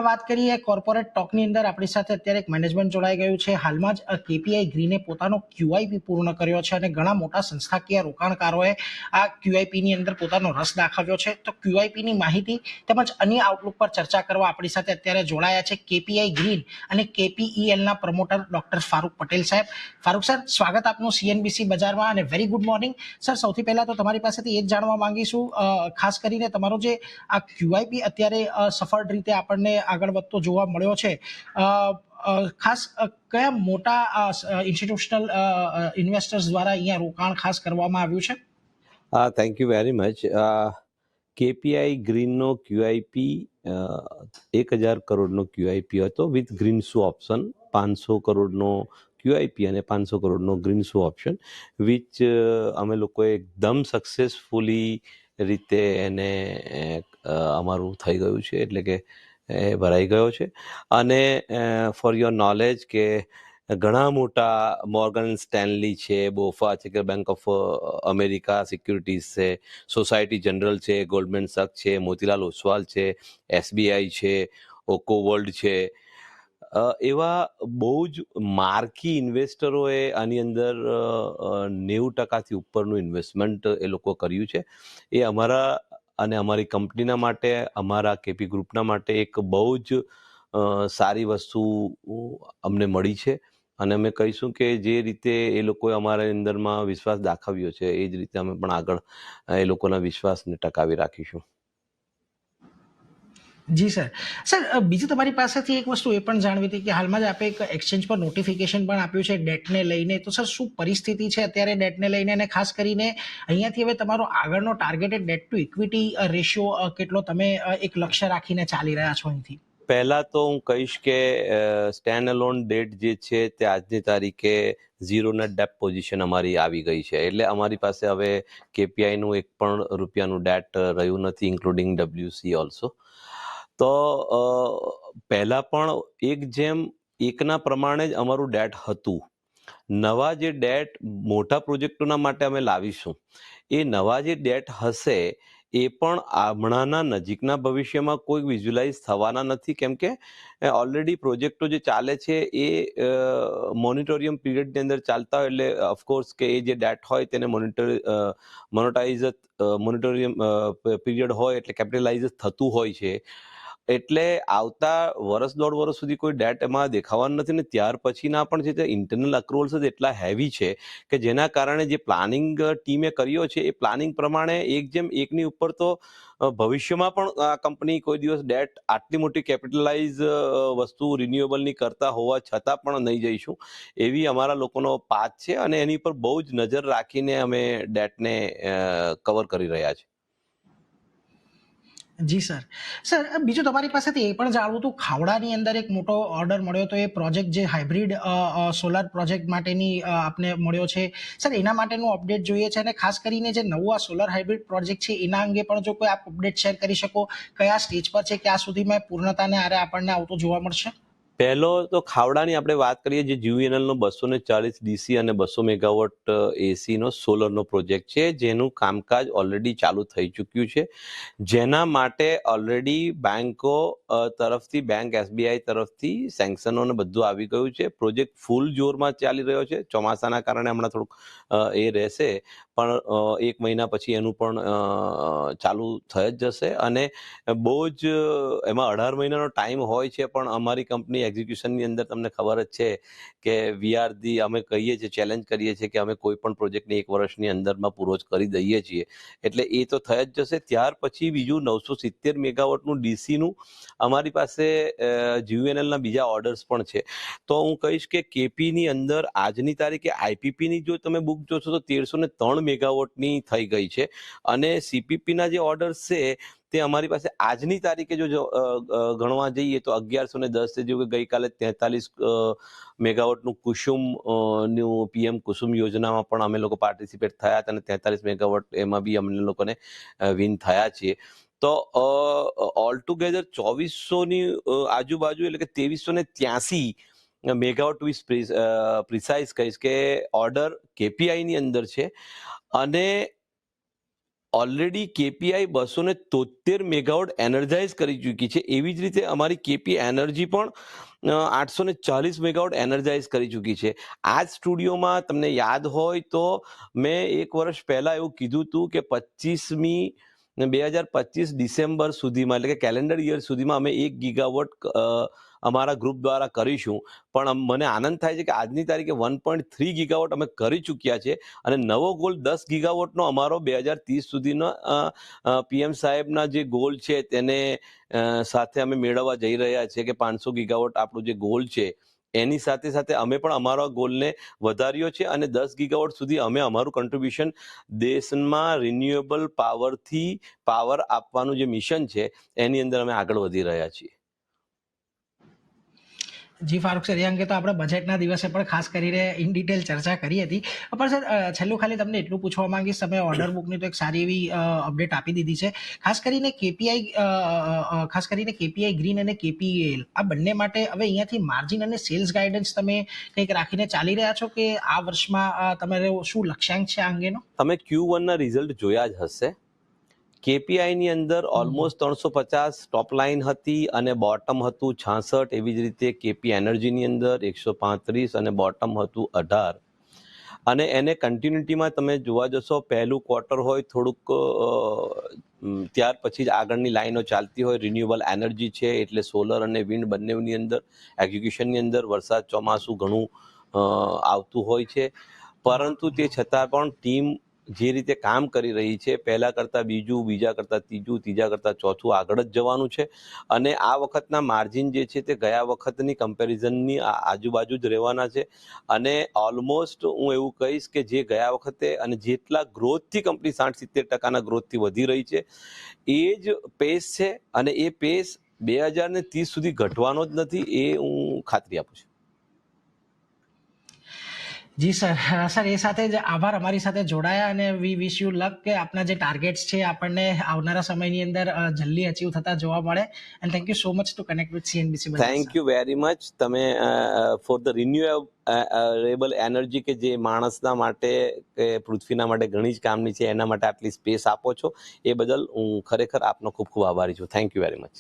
આગળ વાત કરીએ કોર્પોરેટ ટોકની અંદર આપણી સાથે અત્યારે એક મેનેજમેન્ટ જોડાઈ ગયું છે. હાલમાં જ કેપીઆઈ ગ્રીને પોતાનો QIP પૂર્ણ કર્યો છે અને ઘણા મોટા સંસ્થાકીય રોકાણકારોએ આ QIPની અંદર પોતાનો રસ દાખવ્યો છે. તો QIPની માહિતી તેમજ અન્ય આઉટલુક પર ચર્ચા કરવા આપણી સાથે અત્યારે જોડાયા છે કેપીઆઈ ગ્રીન અને KPELના પ્રમોટર ડોક્ટર ફારૂક પટેલ સાહેબ. ફારૂક સર, સ્વાગત આપનું CNBC બજારમાં અને વેરી ગુડ મોર્નિંગ સર. સૌથી પહેલા તો તમારી પાસેથી એ જ જાણવા માંગીશું, ખાસ કરીને તમારો જે આ QIP અત્યારે સફળ રીતે આપણને આગળ વધતો જોવા મળ્યો છે, ખાસ કયા મોટા ઇન્સ્ટિટ્યુશનલ ઇન્વેસ્ટર્સ દ્વારા અહીંયા રોકાણ ખાસ કરવામાં આવ્યું છે? Thank you very much. KPI ગ્રીનનો QIP 1,000 કરોડનો QIP હતો વિથ ગ્રીનસુ ઓપ્શન. 500 કરોડનો QIP અને 500 કરોડનો ગ્રીનસુ ઓપ્શન, વિચ અમે લોકોએ એકદમ સક્સેસફુલી રીતે એને અમારું થઈ ગયું છે, એટલે કે ભરાઈ ગયો છે. અને ફોર યોર નોલેજ કે ઘણા મોટા મોર્ગન સ્ટેનલી છે, બોફા છે, કે બેંક ઓફ અમેરિકા સિક્યુરિટીઝ છે, સોસાયટી જનરલ છે, ગોલ્ડમેન સક છે, મોતીલાલ ઓસવાલ છે, SBI છે, ઓકો વર્લ્ડ છે, એવા બહુ જ માર્કી ઇન્વેસ્ટરોએ આની અંદર 90% ઉપરનું ઇન્વેસ્ટમેન્ટ એ લોકો કર્યું છે. એ અમારા અને અમારી કંપનીના માટે, અમારા કેપી ગ્રુપના માટે એક બહુ જ સારી વસ્તુ અમને મળી છે. અને અમે કહીશું કે જે રીતે એ લોકોએ અમારા અંદરમાં વિશ્વાસ દાખવ્યો છે, એ જ રીતે અમે પણ આગળ એ લોકોના વિશ્વાસને ટકાવી રાખીશું. જી સર. સર, બીજું તમારી પાસેથી એક વસ્તુ એ પણ જાણવી હતી કે હાલમાં જ આપે એક એક્સચેન્જ પર નોટિફિકેશન પણ આપ્યું છે ડેટને લઈને. તો સર, શું પરિસ્થિતિ છે અત્યારે ડેટને લઈને, અને ખાસ કરીને અહીંયાથી હવે તમારો આગળનો targeted date two equity ratio કેટલો તમે એક લક્ષ્ય રાખીને ચાલી રહ્યા છો અહીંથી? પહેલા તો હું કહીશ કે સ્ટેન્ડ અલોન ડેટ જે છે તે આજની તારીખે 0 નેટ ડેટ પોઝિશન અમારી આવી ગઈ છે. એટલે અમારી પાસે હવે કેપીઆઈનું ₹1 ડેટ રહ્યું નથી, ઇન્ક્લુડિંગ WC ઓલ્સો. તો પહેલાં પણ 1:1 પ્રમાણે જ અમારું ડેટ હતું. નવા જે ડેટ મોટા પ્રોજેક્ટોના માટે અમે લાવીશું, એ નવા જે ડેટ હશે એ પણ હમણાંના નજીકના ભવિષ્યમાં કોઈ વિઝ્યુલાઇઝ થવાના નથી, કેમ કે ઓલરેડી પ્રોજેક્ટો જે ચાલે છે એ મોનિટોરિયમ પીરિયડની અંદર ચાલતા હોય, એટલે ઓફકોર્સ કે એ જે ડેટ હોય તેને મોનિટોરિયમ પીરિયડ હોય એટલે કેપિટલાઇઝ થતું હોય છે. એટલે આવતા વર્ષ 1.5 વર્ષ સુધી કોઈ ડેટ એમાં દેખાવાનું નથી. ને ત્યાર પછીના પણ જે ઇન્ટરનલ અક્રુવલ્સ જ એટલા હેવી છે કે જેના કારણે જે પ્લાનિંગ ટીમે કર્યો છે એ પ્લાનિંગ પ્રમાણે 1:1ની ઉપર તો ભવિષ્યમાં પણ આ કંપની કોઈ દિવસ ડેટ આટલી મોટી કેપિટલાઇઝ વસ્તુ રિન્યુએબલની કરતા હોવા છતાં પણ નહીં જઈશું, એવી અમારા લોકોનો પાથ છે. અને એની પર બહુ જ નજર રાખીને અમે ડેટને કવર કરી રહ્યા છીએ. જી સર. સર, બીજું તમારી પાસેથી એ પણ જાણવું હતું, ખાવડાની અંદર એક મોટો ઓર્ડર મળ્યો હતો, એ પ્રોજેક્ટ જે હાઇબ્રિડ સોલાર પ્રોજેક્ટ માટેની આપને મળ્યો છે. સર, એના માટેનું અપડેટ જોઈએ છે, અને ખાસ કરીને જે નવું આ સોલાર હાઇબ્રિડ પ્રોજેક્ટ છે એના અંગે પણ જો કોઈ આપ અપડેટ શેર કરી શકો, કયા સ્ટેજ પર છે, ક્યાં સુધીમાં પૂર્ણતાને આરે આપણને આવતો જોવા મળશે? પહેલો તો ખાવડાની આપણે વાત કરીએ, જે GUVNLનો 240 DC અને 200 મેગાવોટ એસીનો સોલરનો પ્રોજેક્ટ છે, જેનું કામકાજ ઓલરેડી ચાલુ થઈ ચૂક્યું છે. જેના માટે ઓલરેડી બેંકો તરફથી, બેંક SBI તરફથી સેન્કશનોને બધું આવી ગયું છે. પ્રોજેક્ટ ફૂલ જોરમાં ચાલી રહ્યો છે. ચોમાસાના કારણે હમણાં થોડુંક એ રહેશે, પણ 1 મહિના પછી એનું પણ ચાલુ થઈ જ જશે. અને બહુ જ એમાં 18 મહિનાનો ટાઈમ હોય છે, પણ અમારી કંપની એક્ઝિક્યુશનની અંદર તમને ખબર જ છે કે અમે કહીએ છીએ, ચેલેન્જ કરીએ છીએ કે અમે કોઈ પણ પ્રોજેક્ટને 1 વર્ષની અંદરમાં પૂરો જ કરી દઈએ છીએ. એટલે એ તો થઈ જ જશે. ત્યાર પછી બીજું 970 મેગાવોટનું DCનું અમારી પાસે GUVNLના બીજા ઓર્ડર્સ પણ છે. તો હું કહીશ કે કેપીની અંદર આજની તારીખે IPPની જો તમે બુક જોશો તો 1303 મેગાવોટની થઈ ગઈ છે. અને CPPના જે ઓર્ડર્સ છે તે અમારી પાસે આજની તારીખે જો ગણવા જઈએ તો 1110 છે. જેવું કે ગઈકાલે 43 મેગાવોટનું કુસુમનું PM કુસુમ યોજનામાં પણ અમે લોકો પાર્ટિસિપેટ થયા હતા, અને 43 મેગાવોટ એમાં બી અમને લોકોને વિન થયા છીએ. તો ઓલ ટુગેધર 2400ની આજુબાજુ, એટલે કે 2383 મેગાવોટ પ્રિસાઇઝ કહીશ કે ઓર્ડર કેપીઆઈની અંદર છે. અને ઓલરેડી કેપીઆઈ 273 મેગાવોટ એનર્જાઇઝ કરી ચૂકી છે. એવી જ રીતે અમારી કેપી એનર્જી પણ 840 મેગાવોટ એનર્જાઇઝ કરી ચૂકી છે. આ જ સ્ટુડિયોમાં તમને યાદ હોય તો મેં 1 વર્ષ પહેલા એવું કીધું હતું કે 2025 ડિસેમ્બર સુધીમાં, એટલે કે કેલેન્ડર યર સુધીમાં અમે 1 ગીગાવોટ અમારા ગ્રુપ દ્વારા કરીશું. પણ મને આનંદ થાય છે કે આજની તારીખે 1.3 ગીગાવોટ અમે કરી ચૂક્યા છે અને નવો ગોલ 10 ગીગાવોટનો અમારો 2030 સુધીનો પીએમ સાહેબના જે ગોલ છે તેને સાથે અમે મેળવવા જઈ રહ્યા છીએ કે 500 ગીગાવોટ આપણું જે ગોલ છે એની સાથે સાથે અમે પણ અમારા ગોલને વધાર્યો છે અને 10 ગીગાવોટ સુધી અમે અમારું કન્ટ્રીબ્યુશન દેશમાં રિન્યુએબલ પાવરથી પાવર આપવાનું જે મિશન છે એની અંદર અમે આગળ વધી રહ્યા છીએ. જી ફારૂક સર, એ અંગે તો આપણે બજેટના દિવસે પણ ખાસ કરીને ઇન ડિટેલ ચર્ચા કરી હતી. પણ સર, છેલ્લું ખાલી તમને એટલું પૂછવા માંગીશ, તમે ઓર્ડર બુકની તો એક સારી એવી અપડેટ આપી દીધી છે. ખાસ કરીને કેપીઆઈ ગ્રીન અને કેપીએલ આ બંને માટે હવે અહીંયાથી માર્જિન અને સેલ્સ ગાઈડન્સ તમે કંઈક રાખીને ચાલી રહ્યા છો કે આ વર્ષમાં તમારો શું લક્ષ્યાંક છે આ અંગેનો? તમે Q1 ના રિઝલ્ટ જોયા જ હશે. કેપીઆઈની અંદર ઓલમોસ્ટ 350 ટોપ લાઇન હતી અને બોટમ હતું 66. એવી જ રીતે કેપી એનર્જીની અંદર 135 અને બોટમ હતું 18. અને એને કન્ટિન્યુટીમાં તમે જોવા જશો, પહેલું ક્વાર્ટર હોય થોડુંક ત્યાર પછી જ આગળની લાઈનો ચાલતી હોય. રિન્યુએબલ એનર્જી છે એટલે સોલર અને વિન્ડ બંનેની અંદર એક્ઝિક્યુશનની અંદર વરસાદ ચોમાસું ઘણું આવતું હોય છે. પરંતુ તે છતાં પણ ટીમ જે રીતે કામ કરી રહી છે, પહેલા કરતાં બીજું, બીજા કરતાં ત્રીજું, ત્રીજા કરતાં ચોથું આગળ જ જવાનું છે. અને આ વખતના માર્જિન જે છે તે ગયા વખતની કમ્પેરિઝનની આજુબાજુ જ રહેવાના છે. અને ઓલમોસ્ટ હું એવું કહીશ કે જે ગયા વખતે અને જેટલા ગ્રોથથી કંપની 60-70% ગ્રોથથી વધી રહી છે એ જ પેસ છે અને એ પેસ 2030 સુધી ઘટવાનો જ નથી, એ હું ખાતરી આપું છું. જી સર. સર, એ સાથે જ આભાર અમારી સાથે જોડાયા અને વી વિશ યુ લક કે આપના જે ટાર્ગેટ્સ છે આપણને આવનારા સમયની અંદર જલ્દી અચીવ થતા જોવા મળે. And thank you so much two connect with CNBC Bajaj. Thank you very much. તમે ફોર ધ રિન્યુએબલ એનર્જી કે જે માણસના માટે કે પૃથ્વીના માટે ઘણી જ કામની છે, એના માટે આટલી સ્પેસ આપો છો એ બદલ હું ખરેખર આપનો ખૂબ ખૂબ આભારી છું. Thank you very much.